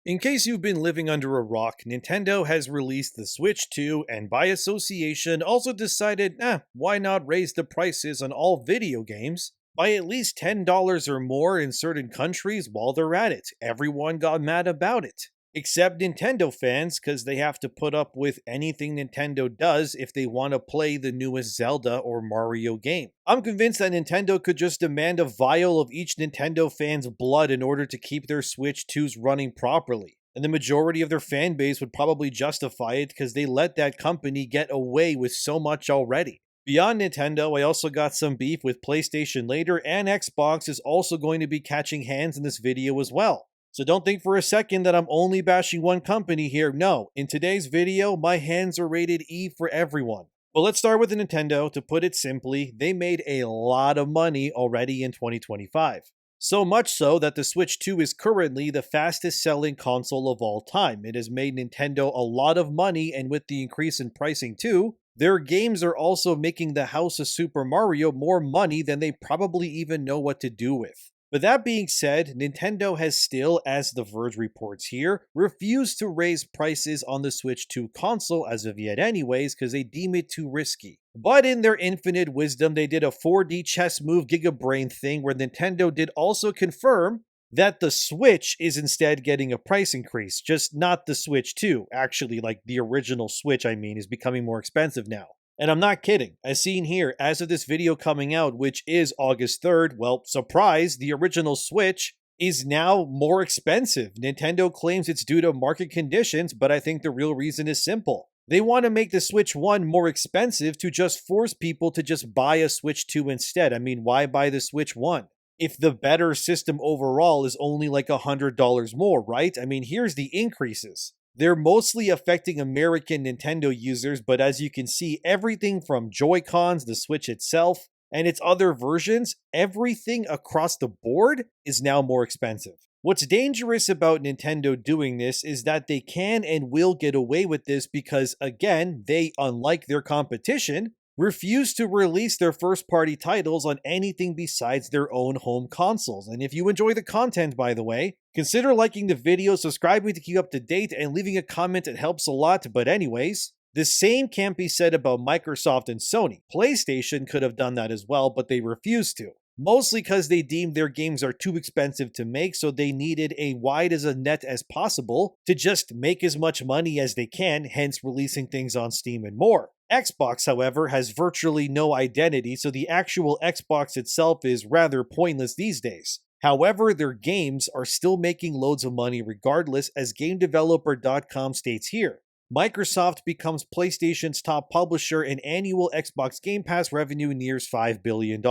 In case you've been living under a rock, Nintendo has released the Switch 2 and by association also decided, why not raise the prices on all video games by at least $10 or more in certain countries while they're at it. Everyone got mad about it. Except Nintendo fans, because they have to put up with anything Nintendo does if they want to play the newest Zelda or Mario game. I'm convinced that Nintendo could just demand a vial of each Nintendo fan's blood in order to keep their Switch 2s running properly. And the majority of their fan base would probably justify it because they let that company get away with so much already. Beyond Nintendo, I also got some beef with PlayStation later, and Xbox is also going to be catching hands in this video as well. So don't think for a second that I'm only bashing one company here. No, in today's video, my hands are rated E for everyone. But let's start with the Nintendo. To put it simply, they made a lot of money already in 2025. So much so that the Switch 2 is currently the fastest selling console of all time. It has made Nintendo a lot of money, and with the increase in pricing too, their games are also making the House of Super Mario more money than they probably even know what to do with. But that being said, Nintendo has still, as The Verge reports here, refused to raise prices on the Switch 2 console as of yet anyways, because they deem it too risky. But in their infinite wisdom, they did a 4D chess move Gigabrain thing where Nintendo did also confirm that the Switch is instead getting a price increase, just not the Switch 2. Actually, like the original Switch, is becoming more expensive now. And I'm not kidding. As seen here, as of this video coming out, which is August 3rd, well, surprise, the original Switch is now more expensive. Nintendo claims it's due to market conditions, but I think the real reason is simple. They want to make the Switch 1 more expensive to just force people to just buy a Switch 2 instead. Why buy the Switch 1? If the better system overall is only like $100 more, right? Here's the increases. They're mostly affecting American Nintendo users, but as you can see, everything from Joy-Cons, the Switch itself, and its other versions, everything across the board is now more expensive. What's dangerous about Nintendo doing this is that they can and will get away with this because, again, they, unlike their competition, refuse to release their first-party titles on anything besides their own home consoles. And if you enjoy the content, by the way, consider liking the video, subscribing to keep up to date, and leaving a comment. It helps a lot. But anyways, the same can't be said about Microsoft and Sony. PlayStation could have done that as well, but they refused to. Mostly because they deemed their games are too expensive to make, so they needed a wide as a net as possible to just make as much money as they can, hence releasing things on Steam and more. Xbox, however, has virtually no identity, so the actual Xbox itself is rather pointless these days. However, their games are still making loads of money regardless, as GameDeveloper.com states here. Microsoft becomes PlayStation's top publisher, and annual Xbox Game Pass revenue nears $5 billion.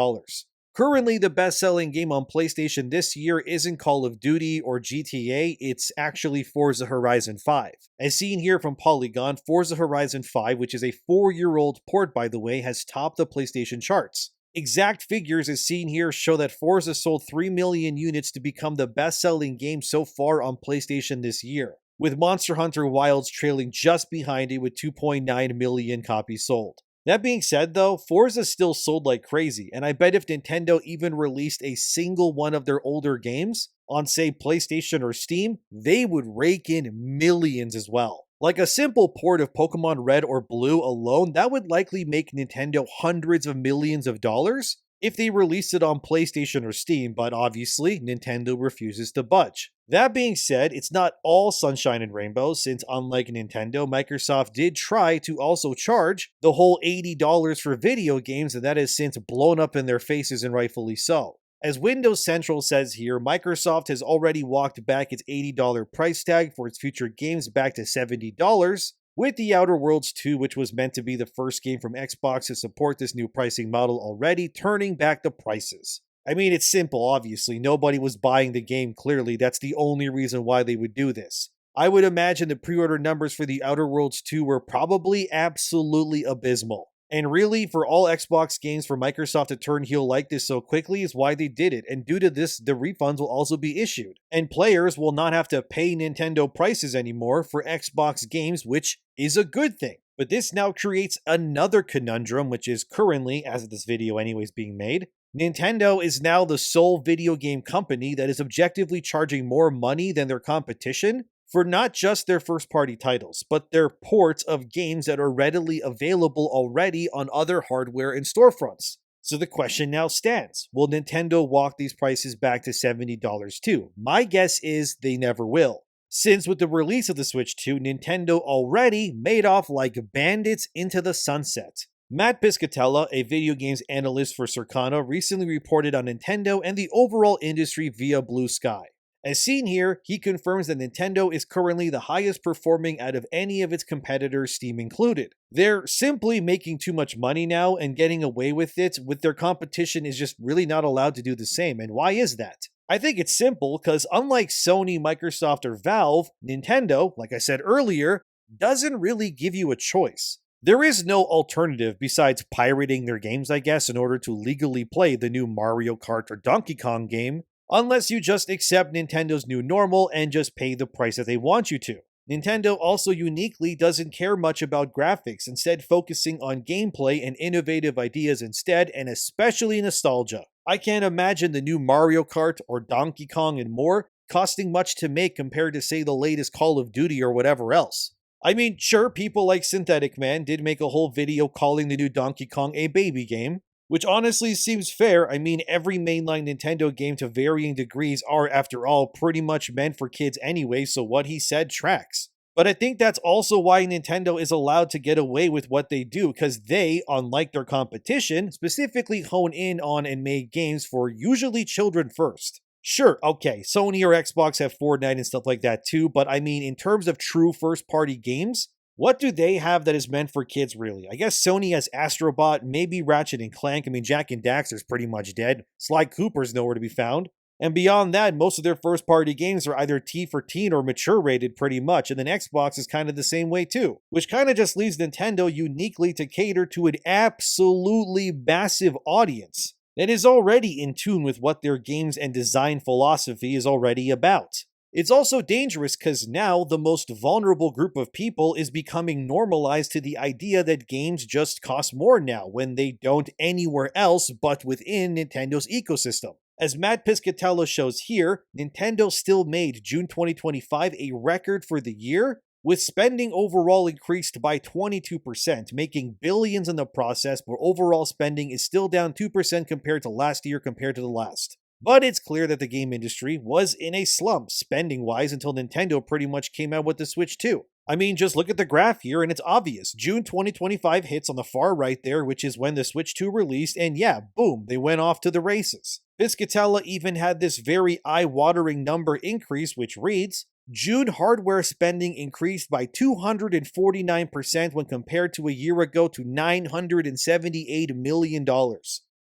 Currently, the best-selling game on PlayStation this year isn't Call of Duty or GTA, it's actually Forza Horizon 5. As seen here from Polygon, Forza Horizon 5, which is a 4-year-old port by the way, has topped the PlayStation charts. Exact figures as seen here show that Forza sold 3 million units to become the best-selling game so far on PlayStation this year, with Monster Hunter Wilds trailing just behind it with 2.9 million copies sold. That being said though, Forza still sold like crazy, and I bet if Nintendo even released a single one of their older games on say PlayStation or Steam, they would rake in millions as well. Like a simple port of Pokemon Red or Blue alone, that would likely make Nintendo hundreds of millions of dollars if they released it on PlayStation or Steam, but obviously Nintendo refuses to budge. That being said, it's not all sunshine and rainbows, since unlike Nintendo, Microsoft did try to also charge the whole $80 for video games, and that has since blown up in their faces, and rightfully so. As Windows Central says here, Microsoft has already walked back its $80 price tag for its future games back to $70, with The Outer Worlds 2, which was meant to be the first game from Xbox to support this new pricing model, already turning back the prices. It's simple, obviously. Nobody was buying the game, clearly. That's the only reason why they would do this. I would imagine the pre-order numbers for The Outer Worlds 2 were probably absolutely abysmal. And really, for all Xbox games for Microsoft to turn heel like this so quickly is why they did it, and due to this, the refunds will also be issued. And players will not have to pay Nintendo prices anymore for Xbox games, which is a good thing. But this now creates another conundrum, which is currently, as of this video anyways being made, Nintendo is now the sole video game company that is objectively charging more money than their competition for not just their first party titles, but their ports of games that are readily available already on other hardware and storefronts. So the question now stands, will Nintendo walk these prices back to $70 too? My guess is they never will, since with the release of the Switch 2, Nintendo already made off like bandits into the sunset. Matt Piscatella, a video games analyst for Circana, recently reported on Nintendo and the overall industry via Blue Sky. As seen here, he confirms that Nintendo is currently the highest performing out of any of its competitors, Steam included. They're simply making too much money now and getting away with it, with their competition is just really not allowed to do the same. And why is that? I think it's simple because unlike Sony, Microsoft, or Valve, Nintendo, like I said earlier, doesn't really give you a choice. There is no alternative besides pirating their games, I guess, in order to legally play the new Mario Kart or Donkey Kong game, unless you just accept Nintendo's new normal and just pay the price that they want you to. Nintendo also uniquely doesn't care much about graphics, instead focusing on gameplay and innovative ideas instead, and especially nostalgia. I can't imagine the new Mario Kart or Donkey Kong and more costing much to make compared to, say, the latest Call of Duty or whatever else. I mean, sure, people like Synthetic Man did make a whole video calling the new Donkey Kong a baby game, which honestly seems fair. I mean, every mainline Nintendo game to varying degrees are, after all, pretty much meant for kids anyway, so what he said tracks. But I think that's also why Nintendo is allowed to get away with what they do, because they, unlike their competition, specifically hone in on and make games for usually children first. Sure, okay, Sony or Xbox have Fortnite and stuff like that too, but I mean, in terms of true first-party games, what do they have that is meant for kids, really? I guess Sony has Astro Bot, maybe Ratchet and Clank. I mean, Jak and Daxter's pretty much dead. Sly Cooper's nowhere to be found. And beyond that, most of their first-party games are either T for teen or mature rated pretty much, and then Xbox is kind of the same way too, which kind of just leaves Nintendo uniquely to cater to an absolutely massive audience that is already in tune with what their games and design philosophy is already about. It's also dangerous because now the most vulnerable group of people is becoming normalized to the idea that games just cost more now when they don't anywhere else but within Nintendo's ecosystem. As Matt Piscatella shows here, Nintendo still made June 2025 a record for the year, with spending overall increased by 22%, making billions in the process, but overall spending is still down 2% compared to last year compared to the last. But it's clear that the game industry was in a slump spending-wise until Nintendo pretty much came out with the Switch 2. I mean, just look at the graph here and it's obvious. June 2025 hits on the far right there, which is when the Switch 2 released, and yeah, boom, they went off to the races. Piscatella even had this very eye-watering number increase, which reads, June hardware spending increased by 249% when compared to a year ago to $978 million.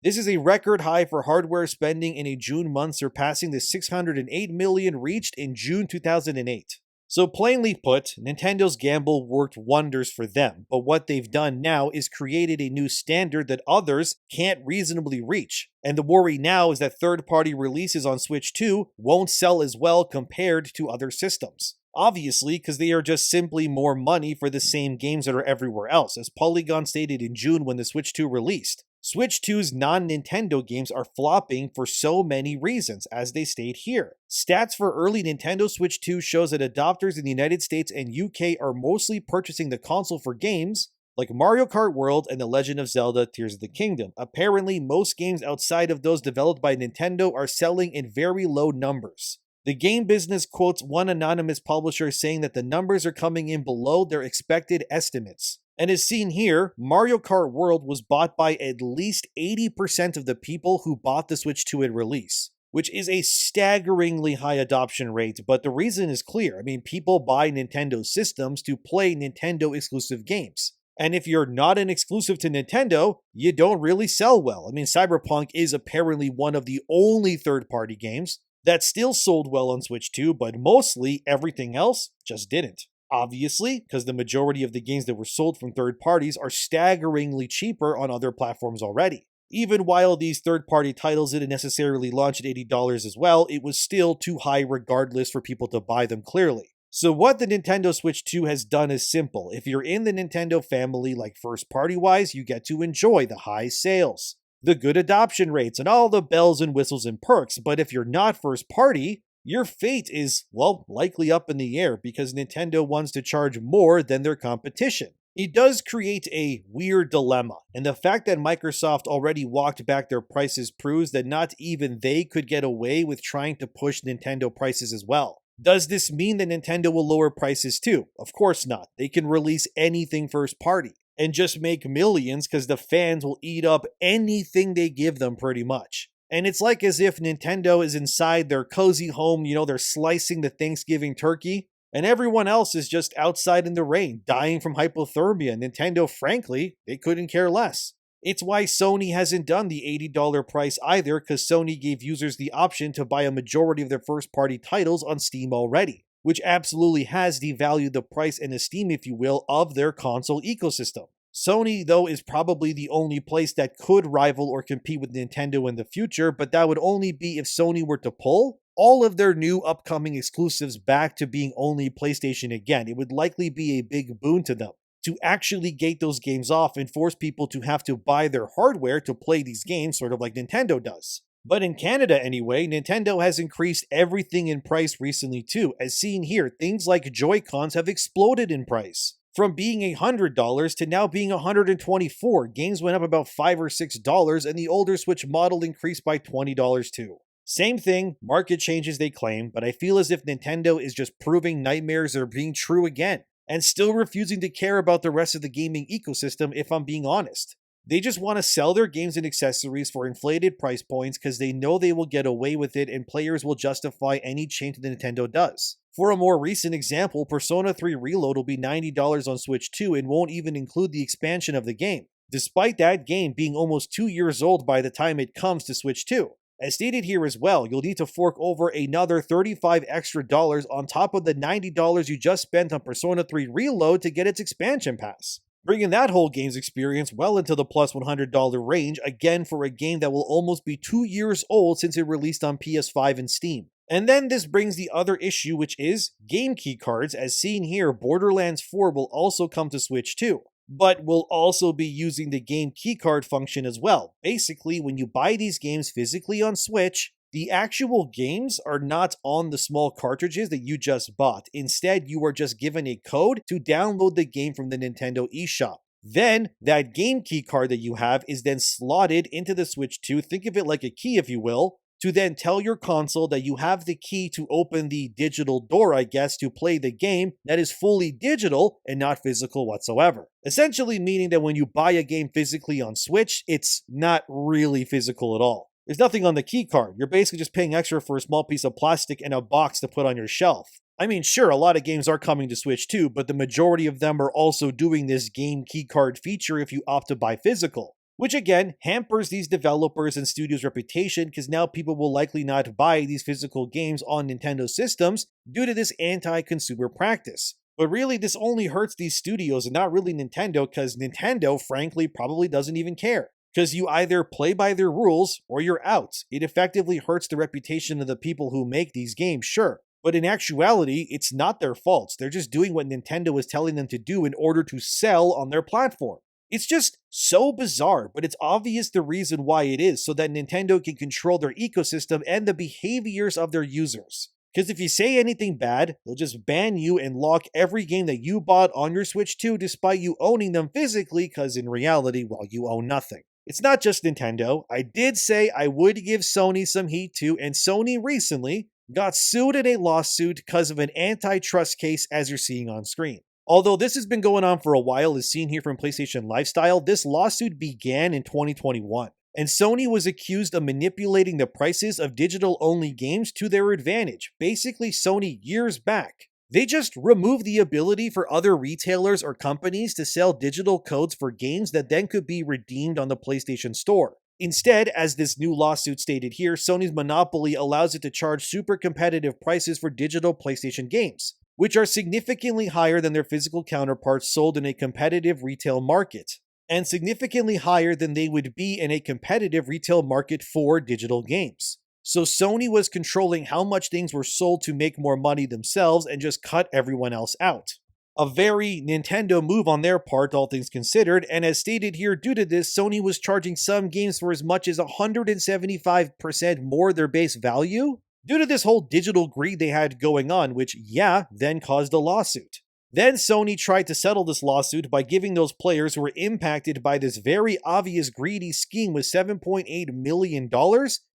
This is a record high for hardware spending in a June month, surpassing the $608 million reached in June 2008. So plainly put, Nintendo's gamble worked wonders for them, but what they've done now is created a new standard that others can't reasonably reach. And the worry now is that third-party releases on Switch 2 won't sell as well compared to other systems. Obviously, because they are just simply more money for the same games that are everywhere else, as Polygon stated in June when the Switch 2 released. Switch 2's non-Nintendo games are flopping for so many reasons, as they state here. Stats for early Nintendo Switch 2 shows that adopters in the United States and UK are mostly purchasing the console for games like Mario Kart World and The Legend of Zelda Tears of the Kingdom. Apparently, most games outside of those developed by Nintendo are selling in very low numbers. The game business quotes one anonymous publisher saying that the numbers are coming in below their expected estimates. And as seen here, Mario Kart World was bought by at least 80% of the people who bought the Switch 2 at release, which is a staggeringly high adoption rate, but the reason is clear. I mean, people buy Nintendo systems to play Nintendo exclusive games. And if you're not an exclusive to Nintendo, you don't really sell well. I mean, Cyberpunk is apparently one of the only third-party games that still sold well on Switch 2, but mostly everything else just didn't. Obviously, because the majority of the games that were sold from third parties are staggeringly cheaper on other platforms already. Even while these third-party titles didn't necessarily launch at $80 as well, it was still too high regardless for people to buy them clearly. So what the Nintendo Switch 2 has done is simple. If you're in the Nintendo family, like first-party wise, you get to enjoy the high sales, the good adoption rates, and all the bells and whistles and perks. But if you're not first-party, your fate is, well, likely up in the air because Nintendo wants to charge more than their competition. It does create a weird dilemma, and the fact that Microsoft already walked back their prices proves that not even they could get away with trying to push Nintendo prices as well. Does this mean that Nintendo will lower prices too? Of course not. They can release anything first party and just make millions because the fans will eat up anything they give them pretty much. And it's like as if Nintendo is inside their cozy home, they're slicing the Thanksgiving turkey, and everyone else is just outside in the rain, dying from hypothermia. Nintendo, frankly, they couldn't care less. It's why Sony hasn't done the $80 price either, because Sony gave users the option to buy a majority of their first-party titles on Steam already, which absolutely has devalued the price and esteem, if you will, of their console ecosystem. Sony, though, is probably the only place that could rival or compete with Nintendo in the future, but that would only be if Sony were to pull all of their new upcoming exclusives back to being only PlayStation again. It would likely be a big boon to them to actually gate those games off and force people to have to buy their hardware to play these games, sort of like Nintendo does. But in Canada anyway, Nintendo has increased everything in price recently too. As seen here, things like Joy-Cons have exploded in price. From being $100 to now being $124, games went up about $5 or $6, and the older Switch model increased by $20 too. Same thing, market changes they claim, but I feel as if Nintendo is just proving nightmares are being true again, and still refusing to care about the rest of the gaming ecosystem if I'm being honest. They just want to sell their games and accessories for inflated price points because they know they will get away with it and players will justify any change that Nintendo does. For a more recent example, Persona 3 Reload will be $90 on Switch 2 and won't even include the expansion of the game, despite that game being almost 2 years old by the time it comes to Switch 2. As stated here as well, you'll need to fork over another $35 extra on top of the $90 you just spent on Persona 3 Reload to get its expansion pass, bringing that whole game's experience well into the plus $100 range, again for a game that will almost be 2 years old since it released on PS5 and Steam. And then this brings the other issue, which is game keycards. As seen here, Borderlands 4 will also come to Switch 2, but will also be using the game keycard function as well. Basically, when you buy these games physically on Switch, the actual games are not on the small cartridges that you just bought. Instead, you are just given a code to download the game from the Nintendo eShop. Then, that game keycard that you have is then slotted into the Switch 2, think of it like a key if you will, to then tell your console that you have the key to open the digital door, I guess, to play the game that is fully digital and not physical whatsoever. Essentially meaning that when you buy a game physically on Switch, it's not really physical at all. There's nothing on the key card. You're basically just paying extra for a small piece of plastic and a box to put on your shelf. I mean, sure, a lot of games are coming to Switch too, but the majority of them are also doing this game keycard feature if you opt to buy physical, which again hampers these developers and studios' reputation because now people will likely not buy these physical games on Nintendo systems due to this anti-consumer practice. But really, this only hurts these studios and not really Nintendo, because Nintendo, frankly, probably doesn't even care. Because you either play by their rules or you're out. It effectively hurts the reputation of the people who make these games, sure. But in actuality, it's not their fault. They're just doing what Nintendo is telling them to do in order to sell on their platform. It's just so bizarre, but it's obvious the reason why it is, so that Nintendo can control their ecosystem and the behaviors of their users. Because if you say anything bad, they'll just ban you and lock every game that you bought on your Switch 2 despite you owning them physically, because in reality, well, you own nothing. It's not just Nintendo. I did say I would give Sony some heat too, and Sony recently got sued in a lawsuit because of an antitrust case, as you're seeing on screen. Although this has been going on for a while, as seen here from PlayStation Lifestyle, this lawsuit began in 2021, and Sony was accused of manipulating the prices of digital-only games to their advantage. Basically, Sony years back, they just removed the ability for other retailers or companies to sell digital codes for games that then could be redeemed on the PlayStation Store. Instead, as this new lawsuit stated here, Sony's monopoly allows it to charge super competitive prices for digital PlayStation games, which are significantly higher than their physical counterparts sold in a competitive retail market, and significantly higher than they would be in a competitive retail market for digital games. So Sony was controlling how much things were sold to make more money themselves and just cut everyone else out. A very Nintendo move on their part, all things considered, and as stated here, due to this, Sony was charging some games for as much as 175% more their base value, due to this whole digital greed they had going on, which, yeah, then caused a lawsuit. Then Sony tried to settle this lawsuit by giving those players who were impacted by this very obvious greedy scheme with $7.8 million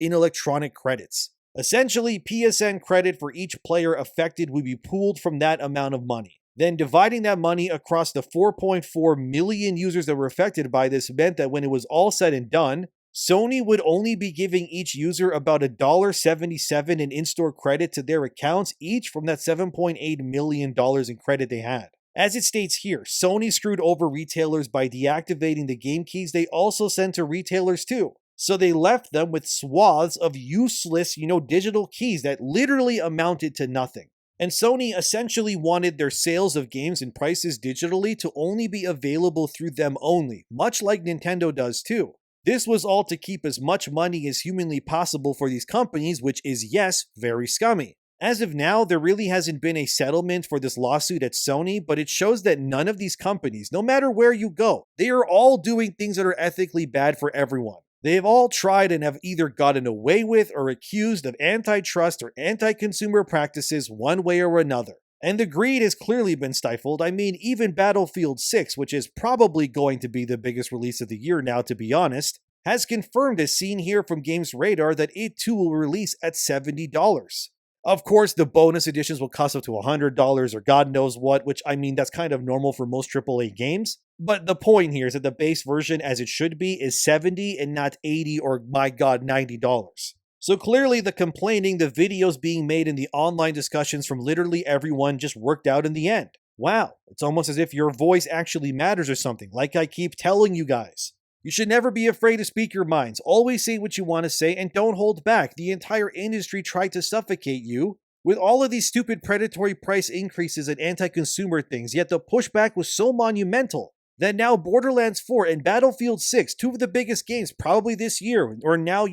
in electronic credits. Essentially, PSN credit for each player affected would be pooled from that amount of money. Then dividing that money across the 4.4 million users that were affected by this meant that when it was all said and done, Sony would only be giving each user about $1.77 in in-store credit to their accounts each from that $7.8 million in credit they had. As it states here, Sony screwed over retailers by deactivating the game keys they also sent to retailers too. So they left them with swaths of useless, digital keys that literally amounted to nothing. And Sony essentially wanted their sales of games and prices digitally to only be available through them only, much like Nintendo does too. This was all to keep as much money as humanly possible for these companies, which is, yes, very scummy. As of now, there really hasn't been a settlement for this lawsuit at Sony, but it shows that none of these companies, no matter where you go, they are all doing things that are ethically bad for everyone. They have all tried and have either gotten away with or accused of antitrust or anti-consumer practices one way or another. And the greed has clearly been stifled. I mean, even Battlefield 6, which is probably going to be the biggest release of the year now, to be honest, has confirmed, as seen here from Games Radar, that it too will release at $70. Of course, the bonus editions will cost up to $100 or God knows what, which I mean, that's kind of normal for most AAA games. But the point here is that the base version, as it should be, is $70 and not $80 or, my God, $90. So clearly the complaining, the videos being made, and the online discussions from literally everyone just worked out in the end. Wow, it's almost as if your voice actually matters or something, like I keep telling you guys. You should never be afraid to speak your minds. Always say what you want to say and don't hold back. The entire industry tried to suffocate you with all of these stupid predatory price increases and anti-consumer things, yet the pushback was so monumental that now Borderlands 4 and Battlefield 6, two of the biggest games probably this year, are now,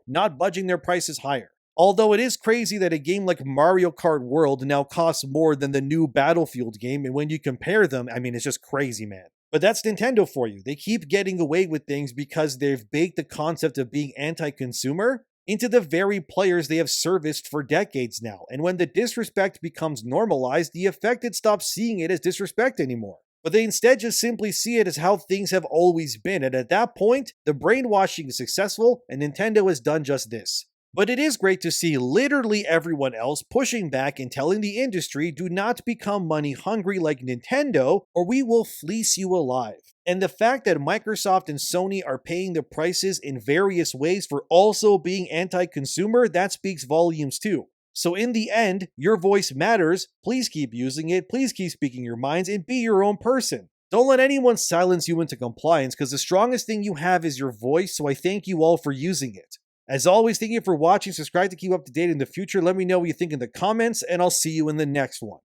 not budging their prices higher. Although it is crazy that a game like Mario Kart World now costs more than the new Battlefield game, and when you compare them, I mean, it's just crazy, man. But that's Nintendo for you. They keep getting away with things because they've baked the concept of being anti-consumer into the very players they have serviced for decades now. And when the disrespect becomes normalized, the affected stop seeing it as disrespect anymore. But they instead just simply see it as how things have always been. And at that point, the brainwashing is successful and Nintendo has done just this. But it is great to see literally everyone else pushing back and telling the industry, do not become money hungry like Nintendo or we will fleece you alive. And the fact that Microsoft and Sony are paying the prices in various ways for also being anti-consumer, that speaks volumes too. So in the end, your voice matters. Please keep using it. Please keep speaking your minds and be your own person. Don't let anyone silence you into compliance because the strongest thing you have is your voice. So I thank you all for using it. As always, thank you for watching. Subscribe to keep up to date in the future. Let me know what you think in the comments and I'll see you in the next one.